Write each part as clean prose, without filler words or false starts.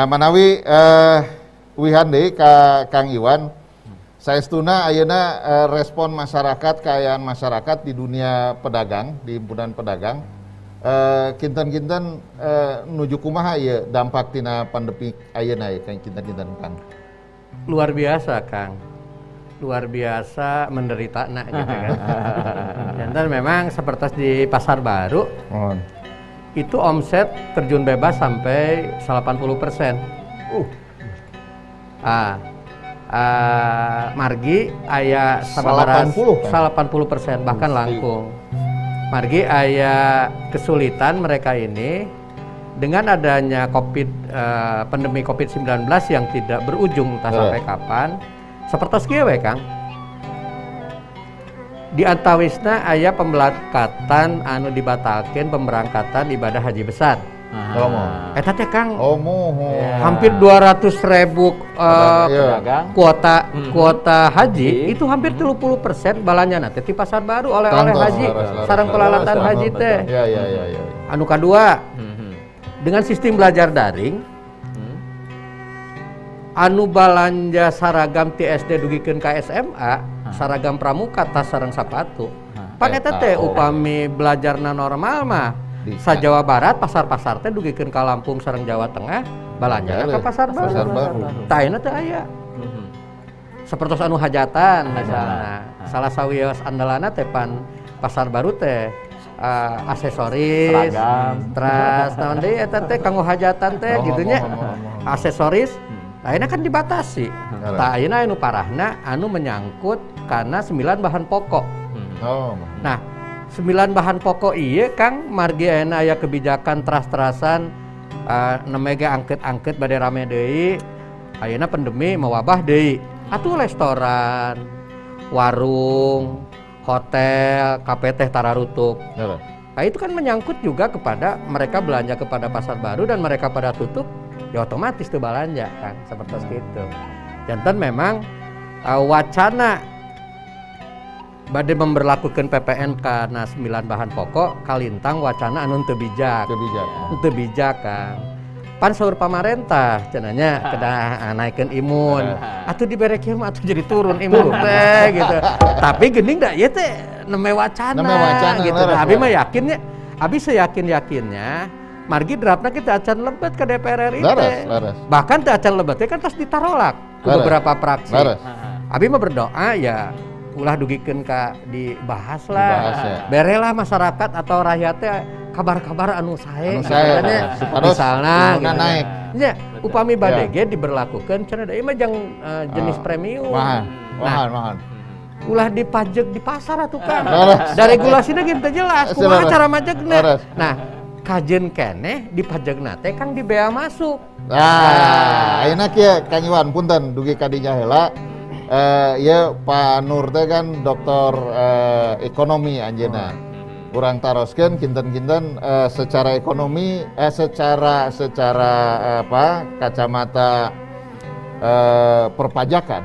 manawi wihan deui ka Kang Iwan. Saestuna ayeuna respon masyarakat, kaayaan masyarakat di dunia pedagang, di himpunan pedagang, kinten-kinten nuju kumaha ieu dampak tina pandemi ayeuna ya kinten-kinten Kang. Luar biasa Kang, luar biasa menderita nak gitu kan. Dan memang seperti di pasar baru itu omset terjun bebas sampai 80%. Margi aya 80% bahkan langkung. Margi aya kesulitan mereka ini dengan adanya pandemi COVID-19 yang tidak berujung entah sampai kapan. Seperti kieu we Kang. Di antawisna aya pemberangkatan anu dibatalkeun pemberangkatan ibadah haji besar. Eta teh Kang hampir 200.000 kuota haji itu hampir 30% balanya teh di pasar baru oleh-oleh haji sareng pelalatan haji teh. Anu kadua dengan sistem belajar daring anu balanja saragam ti SD dugikeun ka SMA saragam pramuka tas sareng sapatu pan eta teh upami belajarna normal mah sa Jawa Barat pasar-pasar teh dugikeun ka Lampung sareng Jawa Tengah balanja ka pasar baru. Tah ayeuna teu aya. Sapertos anu hajatan misalna. Salah sawios andalana teh pan pasar baru teh aksesoris, tras naon deui eta teh kanggo hajatan teh gitu nya. Aksesoris ayeuna kan dibatasi. Tah ayeuna anu parahna anu menyangkut kana 9 bahan pokok. Nah, 9 bahan pokok iya Kang margi ayeuna aya kebijakan teras-terasan nemega angket-angket bade rame deui ayeuna pandemi mewabah deui atuh restoran warung hotel kafe teh tararutuk nah itu kan menyangkut juga kepada mereka belanja kepada pasar baru dan mereka pada tutup ya otomatis tuh belanja kan seperti itu jantan memang wacana bade memberlakukan PPN karena 9 bahan pokok kalintang wacana anu teu bijak. Teu bijak Kang. Pan saur pamarentah cenanya kedah naikeun imun. Atuh dibere kieu mah atuh jadi turun imun teh gitu. Tapi geuning da ieu teh neme wacana gitu. Abi mah yakinnya, abi seyakin-yakinnya margi draftna kita acan lebet ke DPR RI teh. Bahkan teh acan lebet teh kan pas ditarolak ke beberapa fraksi. Abi mah berdoa ya ulah dugikeun ka dibahas lah. Berelah masyarakat atau rakyatnya kabar-kabar anu sae misalna gitu. Naik. Nya upami badege diberlakukeun cenah da ieu mah jang jenis premium. Mahal. Ulah dipajeg di pasar atuh Kang. Da regulasina ge teu jelas kumaha cara majegna. Nah, kajen keneh dipajegna teh Kang di bea masuk. Ayeuna kieu Kang Iwan punten dugi ka dinya heula. Ya Pak Nur teh kan doktor ekonomi anjeunna. Urang taroskeun kinten-kinten secara ekonomi secara kacamata perpajakan.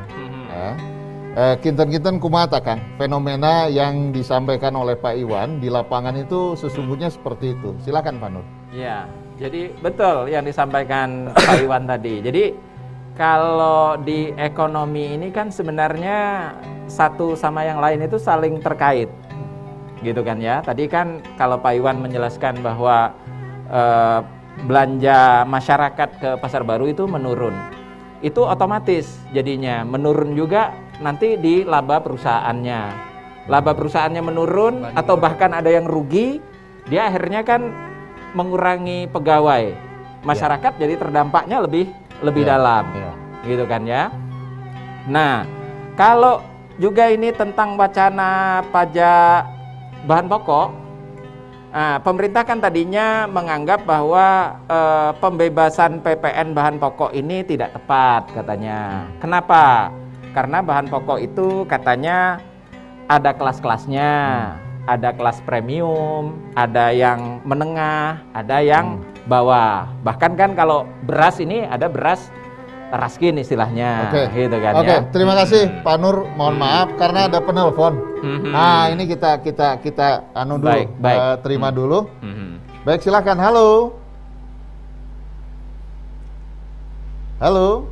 Kinten-kinten kumaha Kang? Fenomena yang disampaikan oleh Pak Iwan di lapangan itu sesungguhnya seperti itu. Silakan Pak Nur. Ya, jadi betul yang disampaikan Pak Iwan tadi. Jadi kalau di ekonomi ini kan sebenarnya satu sama yang lain itu saling terkait, gitu kan ya. Tadi kan kalau Pak Iwan menjelaskan bahwa belanja masyarakat ke pasar baru itu menurun, itu otomatis jadinya menurun juga nanti di laba perusahaannya. Laba perusahaannya menurun atau bahkan ada yang rugi, dia akhirnya kan mengurangi pegawai. Masyarakat jadi terdampaknya lebih dalam, gitu kan ya. Nah, kalau juga ini tentang wacana pajak bahan pokok, pemerintah kan tadinya menganggap bahwa pembebasan PPN bahan pokok ini tidak tepat katanya. Kenapa? Karena bahan pokok itu katanya ada kelas-kelasnya, ada kelas premium, ada yang menengah, ada yang bawah. Bahkan kan kalau beras ini ada beras raskin istilahnya, gitu kan ya. Terima kasih Pak Nur. Mohon maaf karena ada penelpon. Nah ini kita anu dulu, terima dulu. Baik silakan. Halo. Halo.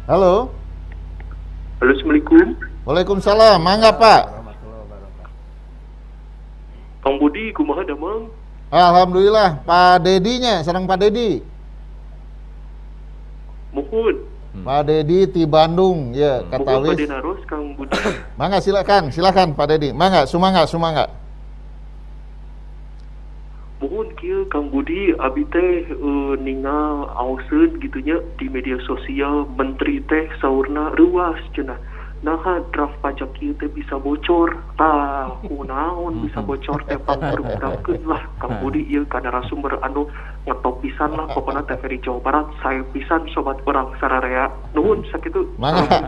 Halo. Halo, Assalamualaikum. Waalaikumsalam. Mangga Pak. Kang Budi, kumaha damang? Alhamdulillah. Pak Dedinya, sareng Pak Dedi. Mohon. Pak Dedi di Bandung, ya Mohon kata Pak wis. Denaros, Kang Budi. Mangga silakan Pak Dedi. Mangga, sumangga. Mohon kieu Kang Budi, abi teh ningal aoseun gitunya di media sosial menteri teh saurna reuas cenah. Nah, draft pajak kieu teh bisa bocor. Tah, kunaon bisa bocor teh pangurang-urangkeun lah Kang Budi ieu ka narasumber anu ngetop pisan lah pokona TVRI Jawa Barat. Saya pisan sobat urang sararea. Nuhun sakitu. Mangga.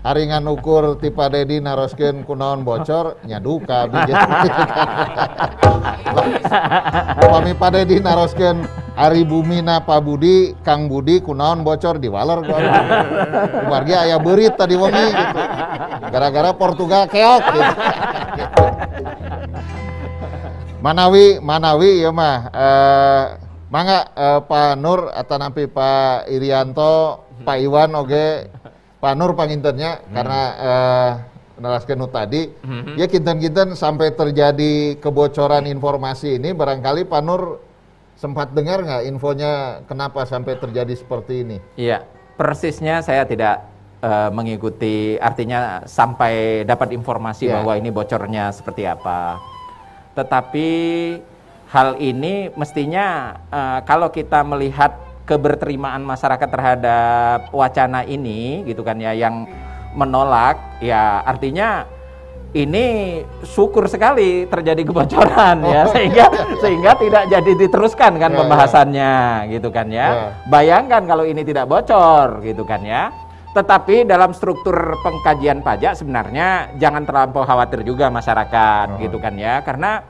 Aringan ukur ti Pak Dedi naroskeun kunaon bocor nya duka bijil. Upami Pak Dedi naroskeun Ari Bumina Pak Budi, Kang Budi kunaon bocor diwaler ku Margi aya beurit tadi wengi gitu. Gara-gara Portugal keok gitu. Manawi ya mah mangga Pak Nur atau nampi Pak Irianto, Pak Iwan oge. Pak Nur pangintennya karena naraskeun nu tadi ya kinten-kinten sampai terjadi kebocoran informasi ini barangkali Pak Nur sempat dengar nggak infonya kenapa sampai terjadi seperti ini? Iya, persisnya saya tidak mengikuti, artinya sampai dapat informasi bahwa ini bocornya seperti apa. Tetapi hal ini mestinya kalau kita melihat keberterimaan masyarakat terhadap wacana ini gitu kan ya, yang menolak ya, artinya ini syukur sekali terjadi kebocoran ya, sehingga tidak jadi diteruskan kan pembahasannya gitu kan ya. Bayangkan kalau ini tidak bocor gitu kan ya. Tetapi dalam struktur pengkajian pajak sebenarnya jangan terlampau khawatir juga masyarakat gitu kan ya, karena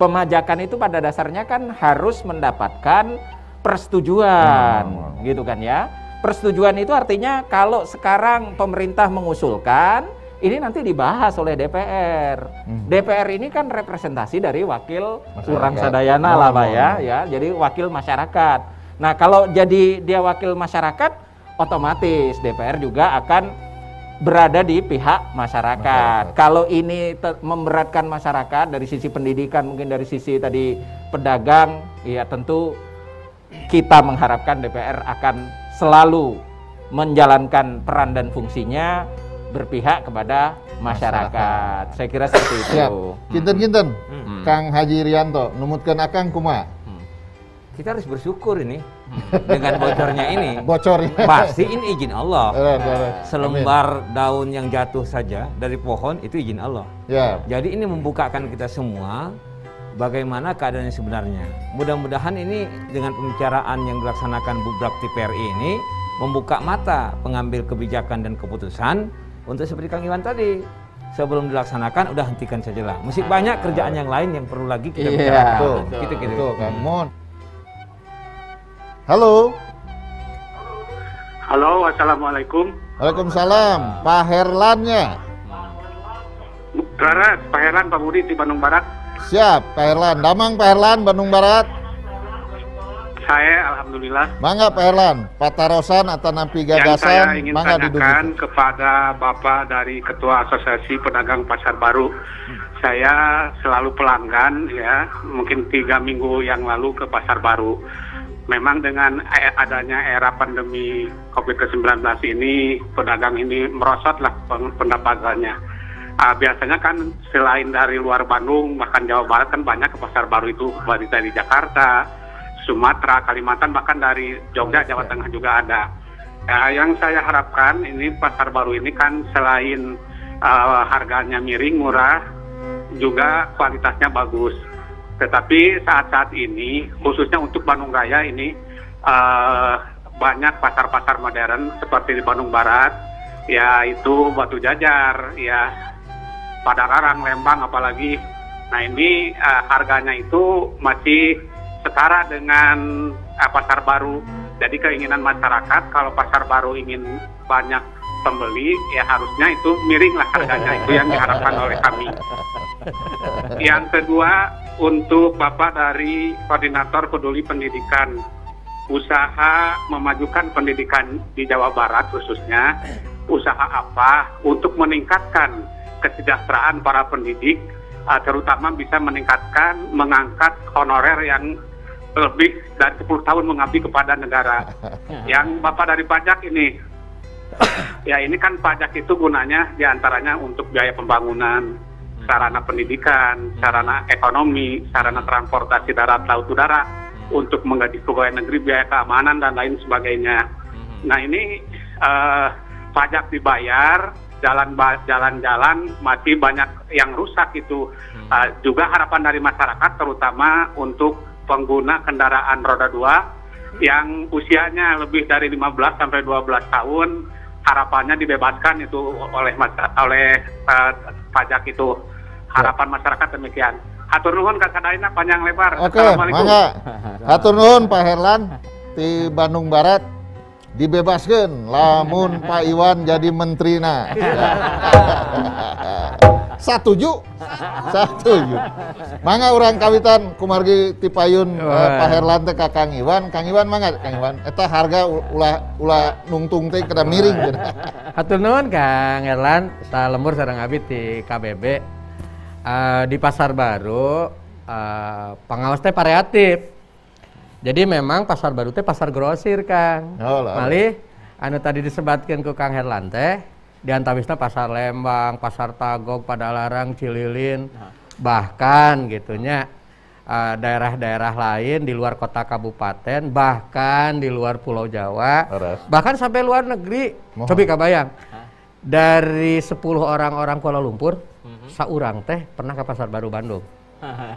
pemajakan itu pada dasarnya kan harus mendapatkan persetujuan gitu kan ya. Persetujuan itu artinya kalau sekarang pemerintah mengusulkan, ini nanti dibahas oleh DPR. DPR ini kan representasi dari wakil urang sadayana lah Pak ya, jadi wakil masyarakat. Nah, kalau jadi dia wakil masyarakat, otomatis DPR juga akan berada di pihak masyarakat. Kalau ini memberatkan masyarakat dari sisi pendidikan, mungkin dari sisi tadi pedagang, ya tentu kita mengharapkan DPR akan selalu menjalankan peran dan fungsinya berpihak kepada masyarakat. Saya kira seperti itu. Kinten-kinten, Kang Haji Rianto, numutkeun akang kumaha? Kita harus bersyukur ini dengan bocornya ini. Bocornya. Pasti ini izin Allah. Selembar Amin. daun yang jatuh saja dari pohon itu izin Allah. Ya. Jadi ini membukakan kita semua bagaimana keadaannya sebenarnya. Mudah-mudahan ini dengan pembicaraan yang dilaksanakan Bubrak TVRI ini membuka mata pengambil kebijakan dan keputusan untuk seperti Kang Iwan tadi. Sebelum dilaksanakan udah hentikan sajalah. Masih banyak kerjaan yang lain yang perlu lagi kita bicarakan. Gitu. Kang Mon. Halo. Halo, Assalamualaikum. Waalaikumsalam. Pak Herlannya. Laras, Pak Herlan, Pak Budi di Bandung Barat. Siap, Pak Herlan. Damang Pak Herlan, Bandung Barat. Saya alhamdulillah. Mangga Pak Herlan, patarosan atau nampi Yang saya gagasan, ingin mangga tanyakan duduk. kepada Bapak dari Ketua Asosiasi Pedagang Pasar Baru. Saya selalu pelanggan ya, mungkin 3 minggu yang lalu ke Pasar Baru. Memang dengan adanya era pandemi COVID-19 ini, pedagang ini merosotlah pendapatannya. Biasanya kan selain dari luar Bandung, bahkan Jawa Barat kan banyak ke Pasar Baru itu, dari Jakarta, Sumatera, Kalimantan, bahkan dari Jogja, Jawa Tengah juga ada. Yang saya harapkan ini Pasar Baru ini kan selain harganya miring, murah, juga kualitasnya bagus. Tetapi saat-saat ini, khususnya untuk Bandung Raya ini, banyak pasar-pasar modern seperti di Bandung Barat, yaitu Batu Jajar, ya Padalarang, Lembang apalagi. Nah ini harganya itu masih setara dengan Pasar Baru. Jadi keinginan masyarakat kalau Pasar Baru ingin banyak pembeli, ya harusnya itu miring lah harganya. Itu yang diharapkan oleh kami. Yang kedua, untuk Bapak dari Koordinator Peduli Pendidikan, usaha memajukan pendidikan di Jawa Barat khususnya, usaha apa untuk meningkatkan kesejahteraan para pendidik, terutama bisa mengangkat honorer yang lebih dari 10 tahun mengabdi kepada negara. Yang Bapak dari pajak ini, ya ini kan pajak itu gunanya diantaranya untuk biaya pembangunan, sarana pendidikan, sarana ekonomi, sarana transportasi darat, laut, udara, untuk menggaji pegawai negeri, biaya keamanan, dan lain sebagainya. Nah ini pajak dibayar, jalan-jalan masih banyak yang rusak itu. Juga harapan dari masyarakat, terutama untuk pengguna kendaraan roda 2 yang usianya lebih dari 15 sampai 12 tahun, harapannya dibebaskan itu oleh pajak itu. Harapan masyarakat demikian. Hatur nuhun Kak Sadaina panjang lebar. Oke, mangga. Hatur nuhun Pak Herlan di Bandung Barat, dibebaskan lamun Pak Iwan jadi menterina. Setuju. Mangga urang kawitan kumargi tipayun Pak Herlan teh ka Kang Iwan. Kang Iwan mangga Kang Iwan. Eta harga ulah nungtung teh kada miring. Hatur nuhun Kang Herlan, sa lembur sareng abdi di KBB. Di Pasar Baru pengawas teh variatif. Jadi memang Pasar Baru teh pasar grosir Kang. Malih anu tadi disebatkeun ku Kang Herlan teh diantawisna Pasar Lembang, Pasar Tagog, Padalarang, Cililin, bahkan gitunya daerah-daerah lain di luar kota kabupaten, bahkan di luar Pulau Jawa, bahkan sampai luar negeri. Coba kabayang, dari 10 orang Kuala Lumpur, saurang teh pernah ke Pasar Baru Bandung.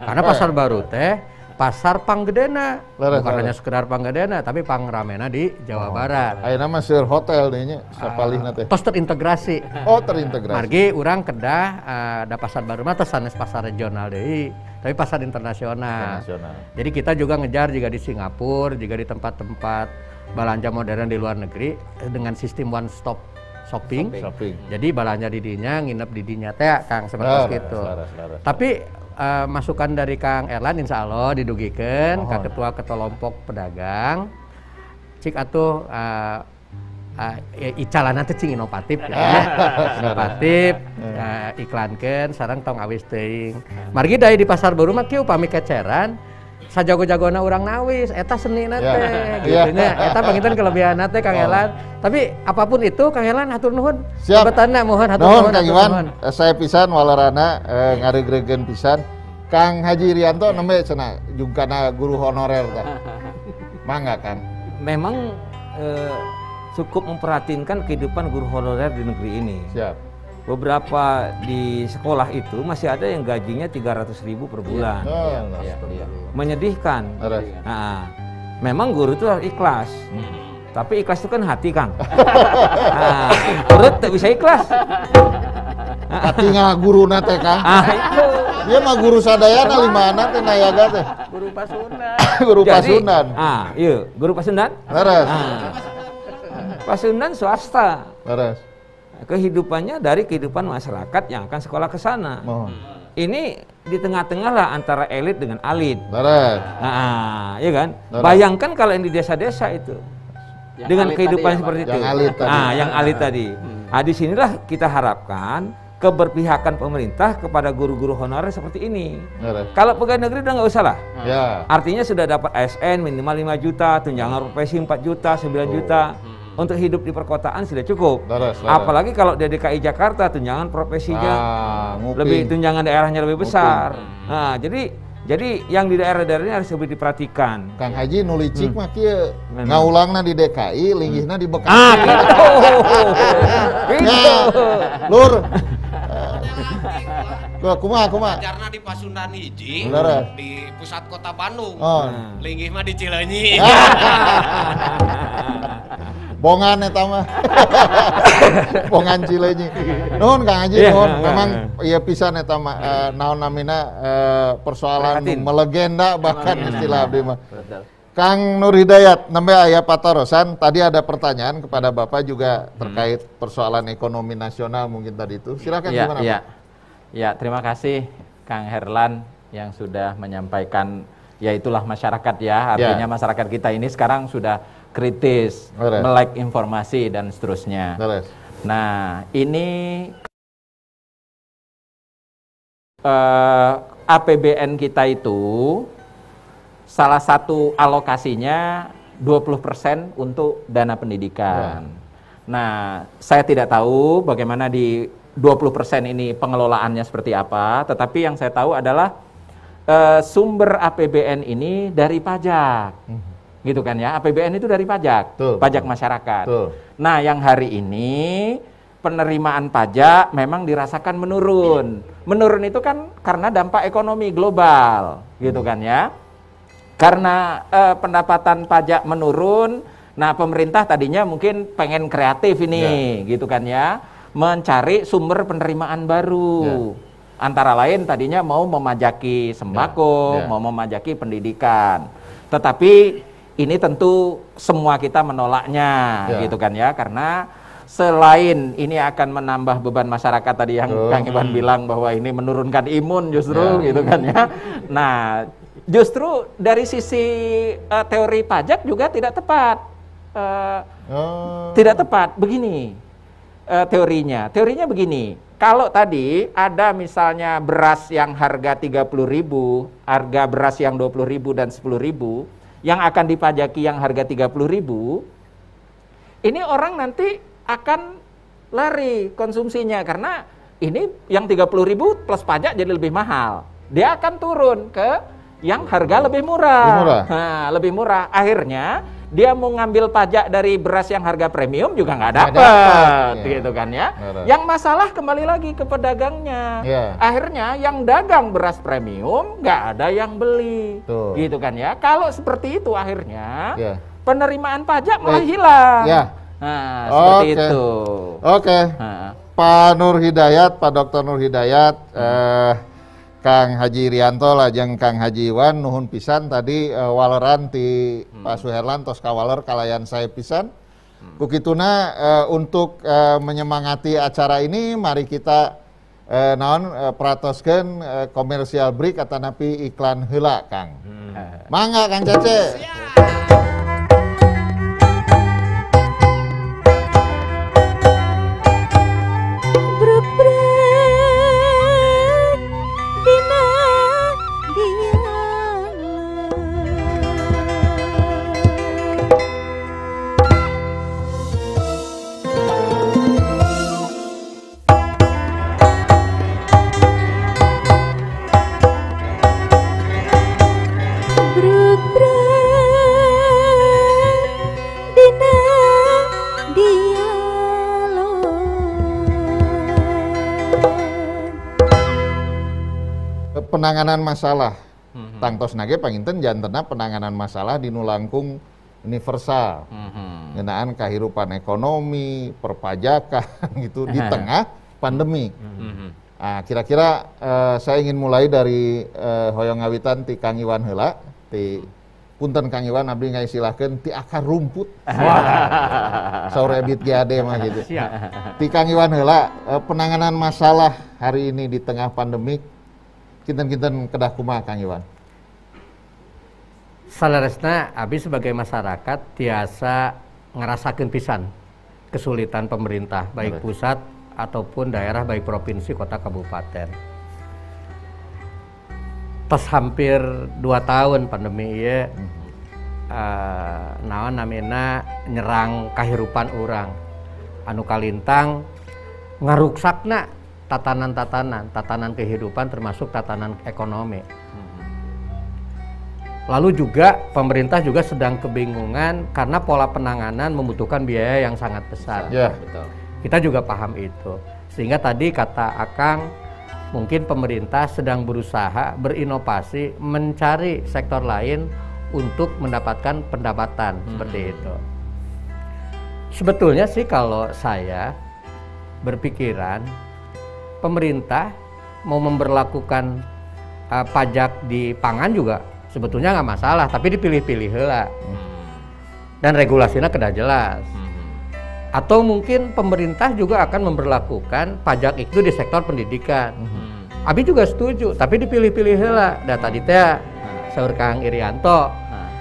Karena Pasar Baru teh pasar panggedena, bukan hanya sekedar panggedena, tapi pangramena di Jawa Barat. Ayeuna mah seur hotel deui nya, sapalihna teh. Tos terintegrasi. Oh, terintegrasi. Margi urang kedah ada Pasar Baru mah tos sanes pasar regional deui, tapi pasar internasional. Jadi kita juga ngejar juga di Singapura, juga di tempat-tempat belanja modern di luar negeri dengan sistem one stop shopping. Jadi balanya di dinya, nginep di dinya teh Kang seperti itu. Tapi masukan dari Kang Erlan insya Allah didugikeun ka ketua kelompok pedagang cik atuh icalana teh cing inovatif ya. Inovatif iklankeun sareng tong awis teuing. Margi deui di Pasar Baru mah kieu upami keceran sajago-jagona urang nawis eta senina teh gitu nya. Eta panginten kelebihanna teh Kang Erlan. Tapi apapun itu Kang Erlan hatur nuhun. Jabatanna mohon hatur nuhun Kang Iwan. Saya pisan walarana ngaregregeun pisan. Kang Haji Rianto nembe cenah jungkana guru honorer teh. Mangga Kang. Memang cukup memperhatikan kehidupan guru honorer di negeri ini. Siap. Beberapa di sekolah itu masih ada yang gajinya 300.000 per bulan. Menyedihkan. Nah, memang guru itu harus ikhlas. Tapi ikhlas itu kan hati, Kang. Perut tak bisa ikhlas. Hati ngaguruna teh Kang. Itu. Dia mah guru sadayana limana teh nayaga teh. Guru Pasundan. Guru Pasundan. Iya, guru Pasundan. Leres. Pasundan swasta. Leres. Kehidupannya dari kehidupan masyarakat yang akan sekolah ke sana. Ini di tengah-tengah lah antara elit dengan alit. Iya kan? Bayangkan kalau yang di desa-desa itu yang dengan kehidupan seperti itu. Yang alit tadi. Di sinilah kita harapkan keberpihakan pemerintah kepada guru-guru honorer seperti ini. Kalau pegawai negeri udah nggak usah lah. Artinya sudah dapat ASN minimal 5 juta, tunjangan profesi 4 juta, 9 juta. Untuk hidup di perkotaan sudah cukup. Apalagi kalau di DKI Jakarta tunjangan profesinya lebih, tunjangan daerahnya lebih besar. Nah, jadi yang di daerah-daerahnya harus lebih diperhatikan. Kang Haji nulicik mah kieu ngaulangna di DKI, linggihna di Bekasi. Gitu. Lur. Kumaha? Karena di Pasundan hiji, di pusat kota Bandung. Linggih mah di Cileunyi. Bongan eta mah. Bongan Cileunyi. Nuhun Kang Haji, nuhun. Memang ieu pisan eta mah naon namina persoalan melegenda bahkan istilah abdi mah. Kang Nur Hidayat, nembe aya patorosan. Tadi ada pertanyaan kepada Bapak juga terkait persoalan ekonomi nasional mungkin tadi itu. Silakan gimana Pak? Ya, terima kasih Kang Herlan yang sudah menyampaikan, ya itulah masyarakat ya, artinya masyarakat kita ini sekarang sudah kritis, melek informasi dan seterusnya. Nah, ini APBN kita itu salah satu alokasinya 20% untuk dana pendidikan. Nah, saya tidak tahu bagaimana di 20% ini pengelolaannya seperti apa, tetapi yang saya tahu adalah sumber APBN ini dari pajak. Gitu kan ya, APBN itu dari pajak, pajak masyarakat. Nah, yang hari ini penerimaan pajak memang dirasakan menurun. Menurun itu kan karena dampak ekonomi global, gitu kan ya. Karena pendapatan pajak menurun, nah pemerintah tadinya mungkin pengen kreatif ini, gitu kan ya, mencari sumber penerimaan baru. Antara lain tadinya mau memajaki sembako, mau memajaki pendidikan. Tetapi ini tentu semua kita menolaknya, gitu kan ya, karena selain ini akan menambah beban masyarakat tadi yang Kang Iwan bilang bahwa ini menurunkan imun justru, gitu kan ya. Nah, justru dari sisi teori pajak juga tidak tepat. Tidak tepat. Begini teorinya. Teorinya begini. Kalau tadi ada misalnya beras yang harga 30.000, harga beras yang 20.000 dan 10.000, yang akan dipajaki yang harga 30.000, ini orang nanti akan lari konsumsinya karena ini yang 30.000 plus pajak jadi lebih mahal. Dia akan turun ke yang harga lebih murah. Nah, lebih murah. Akhirnya dia mau ngambil pajak dari beras yang harga premium juga nggak dapat, gitu kan ya. Yang masalah kembali lagi ke pedagangnya. Akhirnya yang dagang beras premium nggak ada yang beli, gitu kan ya. Kalau seperti itu akhirnya penerimaan pajak malah hilang. Nah, seperti itu. Pak Nur Hidayat, Pak Dr. Nur Hidayat, Kang Haji Rianto lajeng Kang Haji Iwan nuhun pisan tadi waleran ti Pak Suherlan tos kawaler kalayan saya pisan. Kukituna untuk menyemangati acara ini mari kita pratoskeun komersial break atanapi iklan heula Kang. Mangga Kang Cece. Penanganan masalah tangtos nage panginten jantena penanganan masalah di nulangkung universal ngeunaan kahirupan ekonomi perpajakan gitu di tengah pandemi. Nah, kira-kira saya ingin mulai dari hoyong ngawitan ti Kang Iwan heula ti punten Kang Iwan abdi ngaisilahkeun ti akar rumput. Saur ebit GAD mah gitu. Ti Kang Iwan heula penanganan masalah hari ini di tengah pandemik kinten-kinten kedah kumaha Kang Iwan? Salaresna abdi sebagai masyarakat tiasa ngerasakeun pisan kesulitan pemerintah baik pusat ataupun daerah baik provinsi kota kabupaten. Pas hampir 2 tahun pandemi ieu naon namina nyerang kahirupan urang anu kalintang ngaruksakna tatanan kehidupan termasuk tatanan ekonomi. Lalu juga pemerintah juga sedang kebingungan karena pola penanganan membutuhkan biaya yang sangat besar. Betul. Kita juga paham itu. Sehingga tadi kata Akang, mungkin pemerintah sedang berusaha berinovasi mencari sektor lain untuk mendapatkan pendapatan seperti itu. Sebetulnya sih kalau saya berpikiran pemerintah mau memberlakukan pajak di pangan juga sebetulnya nggak masalah, tapi dipilih-pilih heula dan regulasinya kedah jelas. Atau mungkin pemerintah juga akan memberlakukan pajak itu di sektor pendidikan. Abi juga setuju, tapi dipilih-pilih heula. Da tadi teh saur Kang Irianto.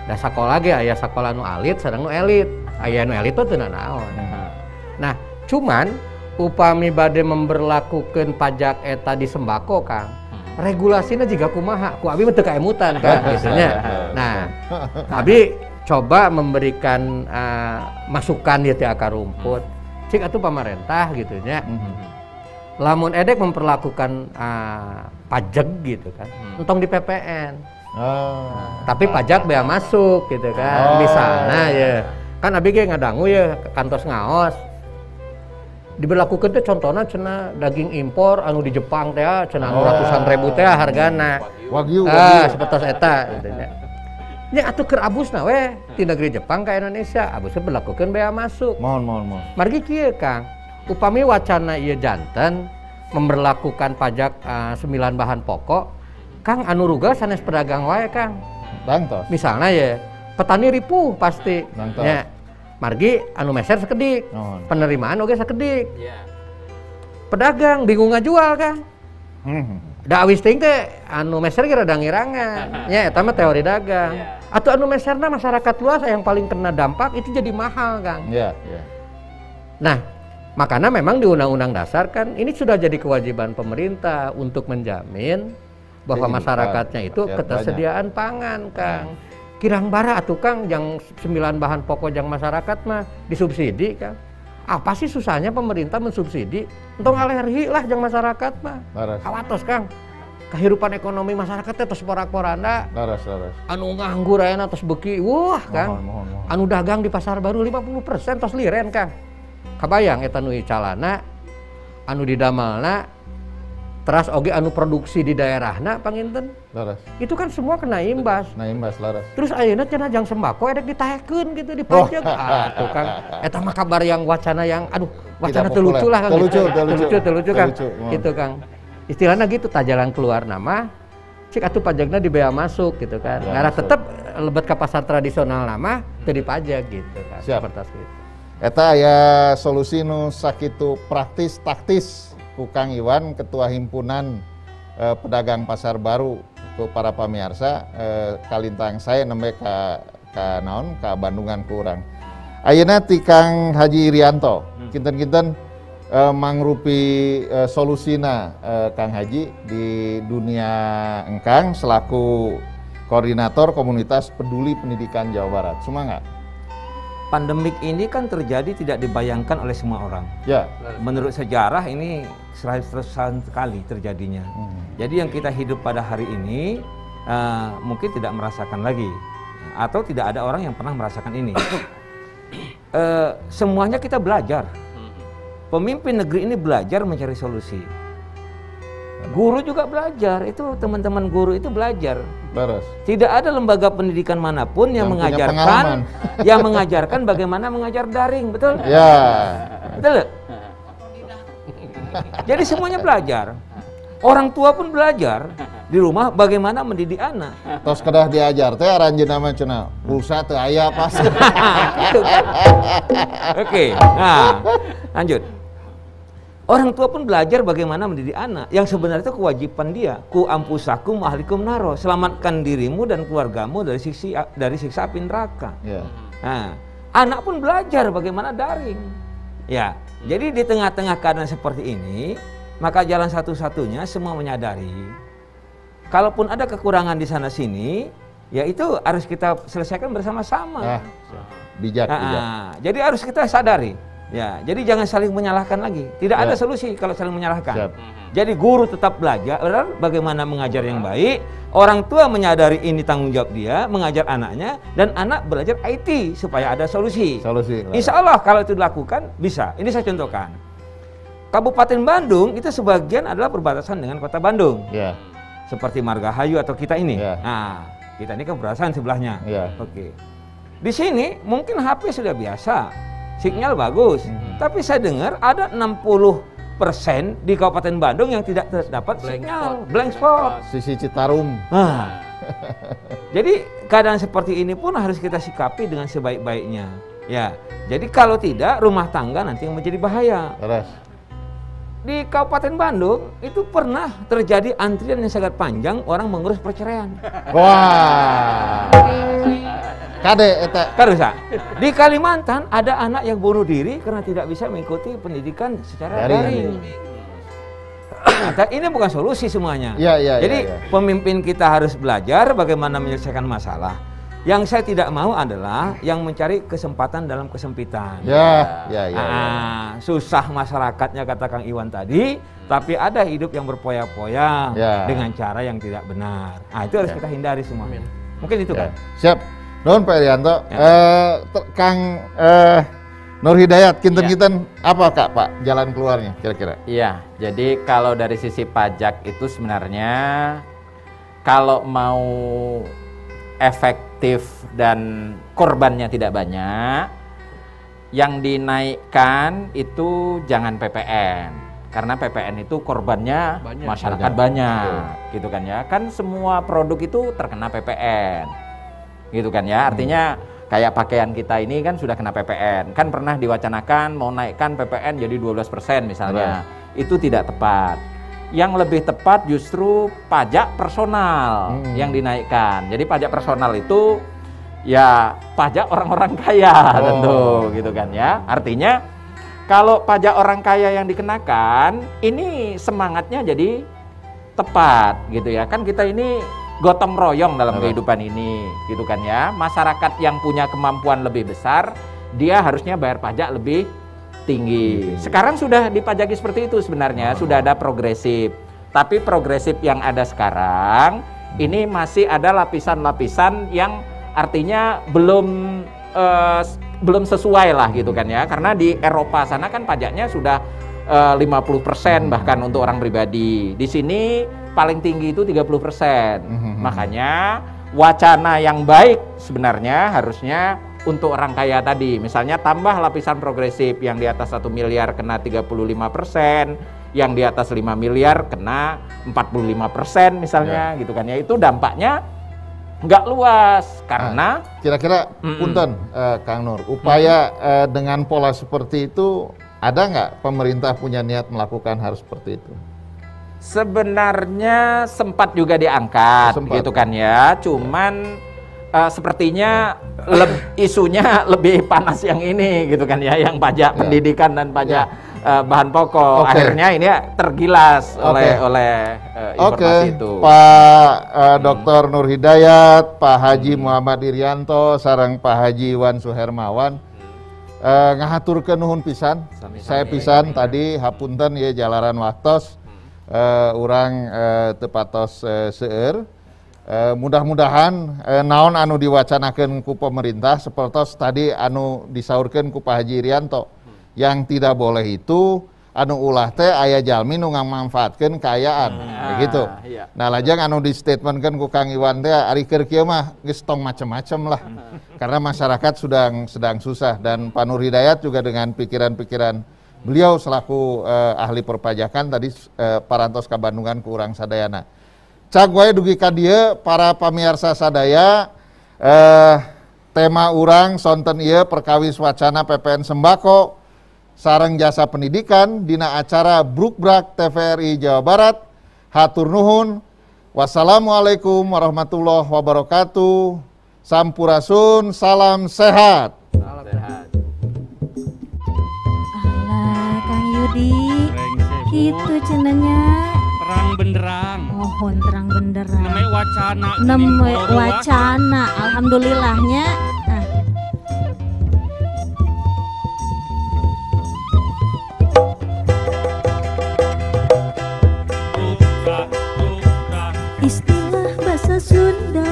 Da sakola ge aya sakola nu alit sareng nu elit. Aya nu elit teh teu naon. Nah, cuman upami bade memberlakukeun pajak eta di sembako, Kang. Regulasinya juga kumaha, ku abi teu kaemutan kan biasanya. Nah, abi coba memberikan masukan di akar rumput. Cik atuh pamarentah gitu nya. Lamun edek memperlakukan pajak gitu kan. Entong di PPN. Tapi pajak bea masuk gitu kan. Misalnya ya. Kan abi ge ngadangu ya kantos ngaos. Diberlakukan teh contohnya cenah daging impor anu di Jepang teh cenah ratusan ribu teh hargana. Wagyu. Sepertos eta gitu nya. Nya atuh keur abusna we ti negeri Jepang ka Indonesia, abusna berlakukeun bea masuk. Mohon. Margi kieu Kang, upami wacana ieu janten memberlakukan pajak 9 bahan pokok, Kang anu rugal sanes pedagang wae Kang. Dangtos. Misalnya ya, petani ripuh pasti. Ya, margi anu meser sakedik, penerimaan oge sakedik. Pedagang bingung ngajual Kang. Da awis ting teh anu meser ge rada ngirangan. Ya eta mah teori dagang. Atau anu meserna masyarakat luas yang paling kena dampak itu jadi mahal Kang. Nah, makanya memang di Undang-Undang Dasar kan ini sudah jadi kewajiban pemerintah untuk menjamin bahwa masyarakatnya itu ketersediaan pangan Kang. Kirang bara atuh Kang yang 9 bahan pokok yang masyarakat mah disubsidi Kang. Apa sih susahnya pemerintah mensubsidi? Entong alergi lah yang masyarakat mah. Awatos Kang. Kehidupan ekonomi masyarakat teh tos porak-poranda. Anu nganggur ayeuna tos beuki. Wah Kang. Anu dagang di Pasar Baru 50% tos liren Kang. Kabayang eta nu calana anu didamelna teras oge anu produksi di daerahna panginten. Itu kan semua kena imbas. Terus ayeuna cenah jang sembako edek ditahekeun gitu dipajak. Tuh Kang, eta mah kabar yang wacana yang wacana teu lucu lah Kang. Teu lucu Kang. Gitu Kang. Istilahnya gitu jalan keluar nama cik atuh pajakna di bea masuk gitu kan. Ngara tetep lebet ka pasar tradisional nama teu dipajak gitu kan. Seperti itu. Eta aya solusi nu sakitu praktis taktis ku Kang Iwan Ketua Himpunan Pedagang Pasar Baru ku para pamirsa kalintang saya nembe ka Bandungan ku urang. Ayeuna ti Kang Haji Irianto kinten-kinten mangrupi solusina Kang Haji di dunia engkang selaku koordinator komunitas peduli pendidikan Jawa Barat. Semangat. Pandemik ini kan terjadi tidak dibayangkan oleh semua orang. Menurut sejarah ini serasan sekali terjadinya. Jadi yang kita hidup pada hari ini mungkin tidak merasakan lagi atau tidak ada orang yang pernah merasakan ini. Semuanya kita belajar. Pemimpin negeri ini belajar mencari solusi. Guru juga belajar, itu teman-teman guru itu belajar. Tidak ada lembaga pendidikan manapun yang mengajarkan bagaimana mengajar daring, betul? Betul. Jadi semuanya belajar. Orang tua pun belajar di rumah bagaimana mendidik anak. Tos kedah diajar teh aranjeunna mah cenah pulsa teu aya pas. Oke. Nah, lanjut. Orang tua pun belajar bagaimana mendidik anak. Yang sebenarnya itu kewajiban dia. Ku ampusakum ahlikum naro. Selamatkan dirimu dan keluargamu dari siksa api neraka. Nah, anak pun belajar bagaimana daring. Ya, jadi di tengah-tengah keadaan seperti ini, maka jalan satu-satunya semua menyadari. Kalaupun ada kekurangan di sana sini, ya itu harus kita selesaikan bersama-sama. Bijak. Jadi harus kita sadari. Ya, jadi jangan saling menyalahkan lagi. Tidak ada solusi kalau saling menyalahkan. Jadi guru tetap belajar bagaimana mengajar yang baik. Orang tua menyadari ini tanggung jawab dia, mengajar anaknya, dan anak belajar IT supaya ada solusi. Insya Allah kalau itu dilakukan bisa. Ini saya contohkan. Kabupaten Bandung itu sebagian adalah perbatasan dengan Kota Bandung. Seperti Margahayu atau kita ini. Nah, kita ini kan perbatasan sebelahnya. Oke. Di sini mungkin HP sudah biasa. Sinyal bagus, tapi saya dengar ada 60% di Kabupaten Bandung yang tidak terdapat sinyal, blank spot. Sisi Citarum. Jadi keadaan seperti ini pun harus kita sikapi dengan sebaik-baiknya. Ya, jadi kalau tidak rumah tangga nanti yang menjadi bahaya. di Kabupaten Bandung itu pernah terjadi antrian yang sangat panjang orang mengurus perceraian. Wah. Kade eta. Karusa. Di Kalimantan ada anak yang bunuh diri karena tidak bisa mengikuti pendidikan secara daring. Ini bukan solusi semuanya. Jadi pemimpin kita harus belajar bagaimana menyelesaikan masalah. Yang saya tidak mau adalah yang mencari kesempatan dalam kesempitan. Susah masyarakatnya kata Kang Iwan tadi, tapi ada hidup yang berpoya-poya dengan cara yang tidak benar. Itu harus kita hindari semua. Mungkin itu kan. Siap. Nuhun Pak Irianto. Kang Nur Hidayat, kinten-kinten apa Kak Pak jalan keluarnya kira-kira? Iya, jadi kalau dari sisi pajak itu sebenarnya kalau mau efektif dan korbannya tidak banyak, yang dinaikkan itu jangan PPN. Karena PPN itu korbannya masyarakat banyak, gitu kan ya. Kan semua produk itu terkena PPN, gitu kan ya. Artinya kayak pakaian kita ini kan sudah kena PPN. Kan pernah diwacanakan mau naikkan PPN jadi 12% misalnya. Itu tidak tepat. Yang lebih tepat justru pajak personal yang dinaikkan. Jadi pajak personal itu ya pajak orang-orang kaya tentu, gitu kan ya. Artinya kalau pajak orang kaya yang dikenakan, ini semangatnya jadi tepat gitu ya. Kan kita ini gotong royong dalam kehidupan ini, gitu kan ya. Masyarakat yang punya kemampuan lebih besar, dia harusnya bayar pajak lebih tinggi. Sekarang sudah dipajaki seperti itu sebenarnya, sudah ada progresif. Tapi progresif yang ada sekarang, ini masih ada lapisan-lapisan yang artinya belum sesuai lah gitu kan ya. Karena di Eropa sana kan pajaknya sudah 50% bahkan untuk orang pribadi. Di sini paling tinggi itu 30%. Makanya wacana yang baik sebenarnya harusnya untuk orang kaya tadi. Misalnya tambah lapisan progresif, yang di atas 1 miliar kena 35%, yang di atas 5 miliar kena 45% misalnya gitu kan ya. Itu dampaknya nggak luas karena kira-kira punten Kang Nur, upaya dengan pola seperti itu ada nggak pemerintah punya niat melakukan hal seperti itu? Sebenarnya sempat juga diangkat gitu kan ya, cuman sepertinya isunya lebih panas yang ini gitu kan ya, yang pajak pendidikan dan pajak bahan pokok. Akhirnya ini tergilas oleh informasi itu. Pak Dr. Nur Hidayat, Pak Haji Muhammad Irianto, sareng Pak Haji Iwan Suhermawan, ngahaturkeun nuhun pisan. Saya pisan tadi hapunten ya jalaran waktos, urang teu patos seueur. Mudah-mudahan naon anu diwacanakeun ku pemerintah sepertos tadi anu disaurkeun ku Pak Haji Irianto. Yang tidak boleh itu anu ulah teh aya jalmi nu ngamanfaatkeun kaayaan gitu. Nah lajang anu di statementkeun ku Kang Iwan teh ari keur kieu mah geus tong macem-macem lah. Karena masyarakat sedang susah, dan Pak Nur Hidayat juga dengan pikiran-pikiran beliau selaku ahli perpajakan tadi parantos ka Bandungan ku urang sadayana. Cag wae dugi ka dieu para pamirsa sadaya, tema urang sonten ieu perkawis wacana PPN sembako sareng jasa pendidikan dina acara Brukbrak TVRI Jawa Barat. Hatur nuhun. Wassalamualaikum warahmatullahi wabarakatuh. Sampurasun, salam sehat. Salam sehat. Alah Kang Yudi, gitu cenanya. Terang benderang. Mohon terang benderang. Namanya wacana. Namanya wacana, alhamdulillahnya. Istilah bahasa Sunda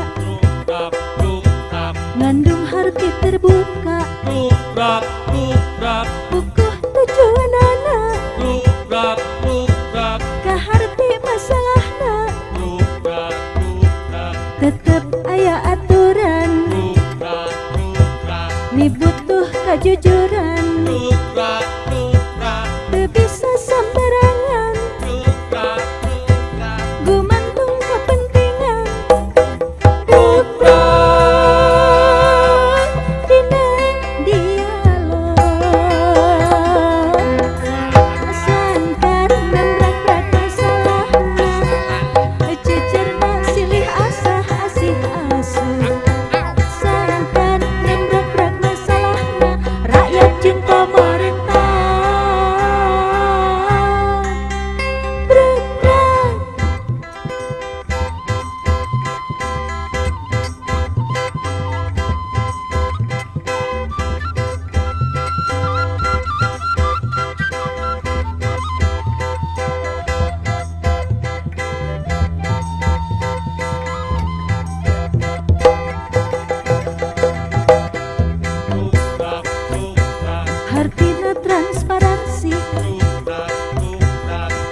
ngandung arti terbuka. Pukuh tujuanana kaharti masalahna. Tetep aya aturan ni butuh kejujuran. Teu bisa sambarangan gumantung kepentingan.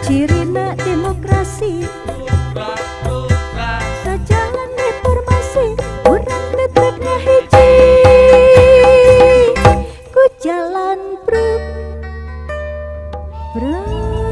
cirina demokrasi sajalan reformasi urang tetepnya hiji ku jalan bruk bruk